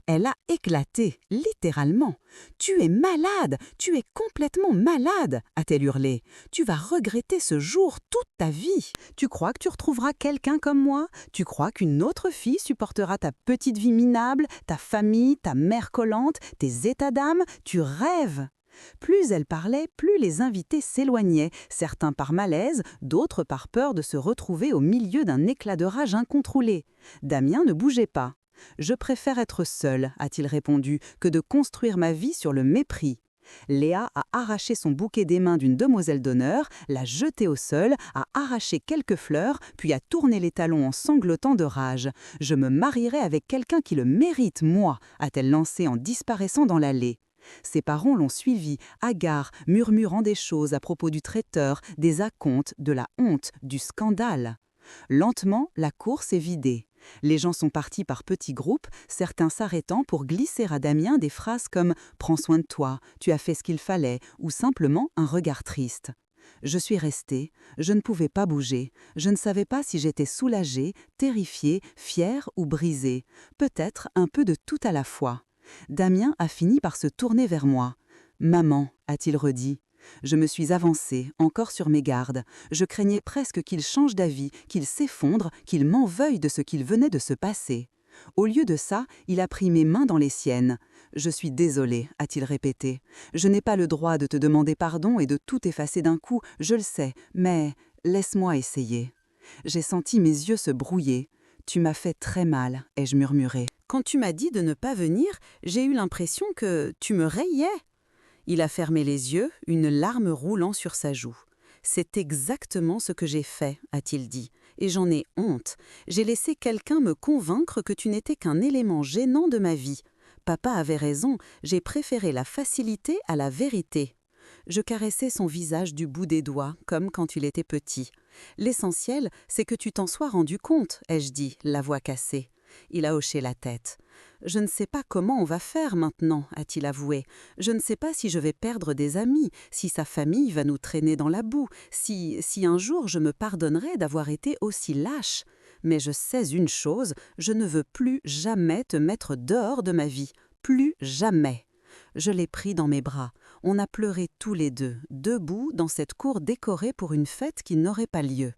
Elle a éclaté, littéralement. « Tu es malade, tu es complètement malade » a-t-elle hurlé. « Tu vas regretter ce jour toute ta vie. Tu crois que tu retrouveras quelqu'un comme moi? Tu crois qu'une autre fille supportera ta petite vie minable, ta famille, ta mère collante, tes états d'âme? Tu rêves !» Plus elle parlait, plus les invités s'éloignaient, certains par malaise, d'autres par peur de se retrouver au milieu d'un éclat de rage incontrôlé. Damien ne bougeait pas. « Je préfère être seule », a-t-il répondu, « que de construire ma vie sur le mépris. » Léa a arraché son bouquet des mains d'une demoiselle d'honneur, l'a jeté au sol, a arraché quelques fleurs, puis a tourné les talons en sanglotant de rage. « Je me marierai avec quelqu'un qui le mérite, moi », a-t-elle lancé en disparaissant dans l'allée. Ses parents l'ont suivi, hagards, murmurant des choses à propos du traiteur, des acomptes, de la honte, du scandale. Lentement, la course est vidée. Les gens sont partis par petits groupes, certains s'arrêtant pour glisser à Damien des phrases comme « Prends soin de toi, tu as fait ce qu'il fallait » ou simplement un regard triste. Je suis restée, je ne pouvais pas bouger, je ne savais pas si j'étais soulagée, terrifiée, fière ou brisée, peut-être un peu de tout à la fois. Damien a fini par se tourner vers moi. « Maman » a-t-il redit. Je me suis avancée, encore sur mes gardes. Je craignais presque qu'il change d'avis, qu'il s'effondre, qu'il m'en veuille de ce qu'il venait de se passer. Au lieu de ça, il a pris mes mains dans les siennes. « Je suis désolé » a-t-il répété. « Je n'ai pas le droit de te demander pardon et de tout effacer d'un coup, je le sais, mais laisse-moi essayer. » J'ai senti mes yeux se brouiller. « Tu m'as fait très mal » ai-je murmuré. « Quand tu m'as dit de ne pas venir, j'ai eu l'impression que tu me rayais. » Il a fermé les yeux, une larme roulant sur sa joue. « C'est exactement ce que j'ai fait » a-t-il dit. « Et j'en ai honte. J'ai laissé quelqu'un me convaincre que tu n'étais qu'un élément gênant de ma vie. Papa avait raison, j'ai préféré la facilité à la vérité. » Je caressais son visage du bout des doigts, comme quand il était petit. « L'essentiel, c'est que tu t'en sois rendu compte » ai-je dit, la voix cassée. Il a hoché la tête. « Je ne sais pas comment on va faire maintenant » a-t-il avoué. « Je ne sais pas si je vais perdre des amis, si sa famille va nous traîner dans la boue, si un jour je me pardonnerai d'avoir été aussi lâche. Mais je sais une chose, je ne veux plus jamais te mettre dehors de ma vie. Plus jamais. » Je l'ai pris dans mes bras. On a pleuré tous les deux, debout dans cette cour décorée pour une fête qui n'aurait pas lieu.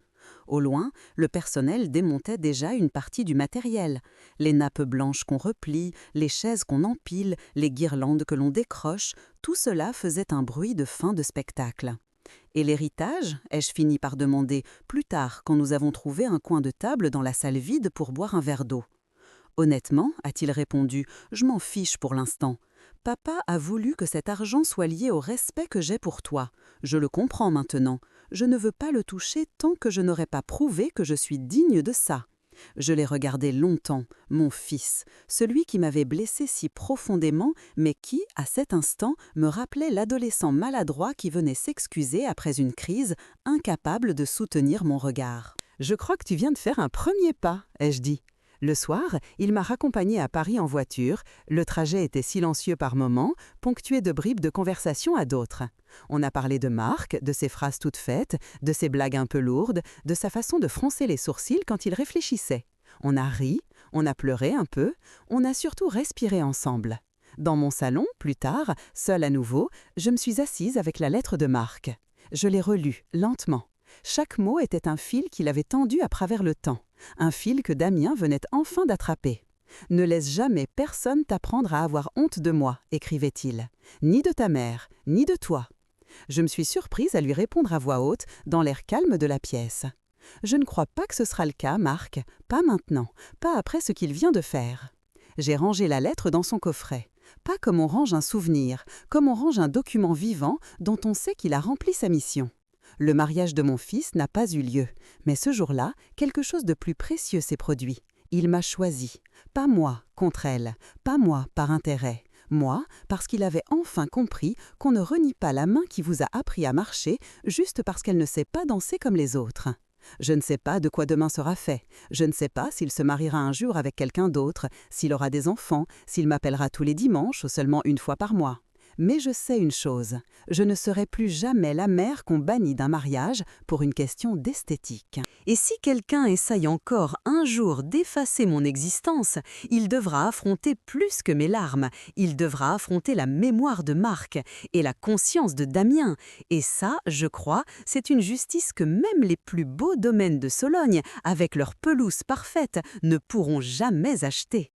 Au loin, le personnel démontait déjà une partie du matériel. Les nappes blanches qu'on replie, les chaises qu'on empile, les guirlandes que l'on décroche, tout cela faisait un bruit de fin de spectacle. « Et l'héritage » ai-je fini par demander, plus tard quand nous avons trouvé un coin de table dans la salle vide pour boire un verre d'eau. « Honnêtement » a-t-il répondu, « je m'en fiche pour l'instant. Papa a voulu que cet argent soit lié au respect que j'ai pour toi. Je le comprends maintenant. Je ne veux pas le toucher tant que je n'aurai pas prouvé que je suis digne de ça. » Je l'ai regardé longtemps, mon fils, celui qui m'avait blessé si profondément, mais qui, à cet instant, me rappelait l'adolescent maladroit qui venait s'excuser après une crise, incapable de soutenir mon regard. « Je crois que tu viens de faire un premier pas » ai-je dit. Le soir, il m'a raccompagné à Paris en voiture. Le trajet était silencieux par moments, ponctué de bribes de conversation à d'autres. On a parlé de Marc, de ses phrases toutes faites, de ses blagues un peu lourdes, de sa façon de froncer les sourcils quand il réfléchissait. On a ri, on a pleuré un peu, on a surtout respiré ensemble. Dans mon salon, plus tard, seule à nouveau, je me suis assise avec la lettre de Marc. Je l'ai relue, lentement. Chaque mot était un fil qu'il avait tendu à travers le temps. un fil que Damien venait enfin d'attraper. « Ne laisse jamais personne t'apprendre à avoir honte de moi », écrivait-il. « Ni de ta mère, ni de toi. » Je me suis surprise à lui répondre à voix haute, dans l'air calme de la pièce. « Je ne crois pas que ce sera le cas, Marc. Pas maintenant, pas après ce qu'il vient de faire. » J'ai rangé la lettre dans son coffret. Pas comme on range un souvenir, comme on range un document vivant dont on sait qu'il a rempli sa mission. Le mariage de mon fils n'a pas eu lieu, mais ce jour-là, quelque chose de plus précieux s'est produit. Il m'a choisi. Pas moi contre elle, pas moi par intérêt. Moi, parce qu'il avait enfin compris qu'on ne renie pas la main qui vous a appris à marcher juste parce qu'elle ne sait pas danser comme les autres. Je ne sais pas de quoi demain sera fait. Je ne sais pas s'il se mariera un jour avec quelqu'un d'autre, s'il aura des enfants, s'il m'appellera tous les dimanches ou seulement une fois par mois. Mais je sais une chose, je ne serai plus jamais la mère qu'on bannit d'un mariage pour une question d'esthétique. Et si quelqu'un essaye encore un jour d'effacer mon existence, il devra affronter plus que mes larmes, il devra affronter la mémoire de Marc et la conscience de Damien. Et ça, je crois, c'est une justice que même les plus beaux domaines de Sologne, avec leur pelouse parfaite, ne pourront jamais acheter.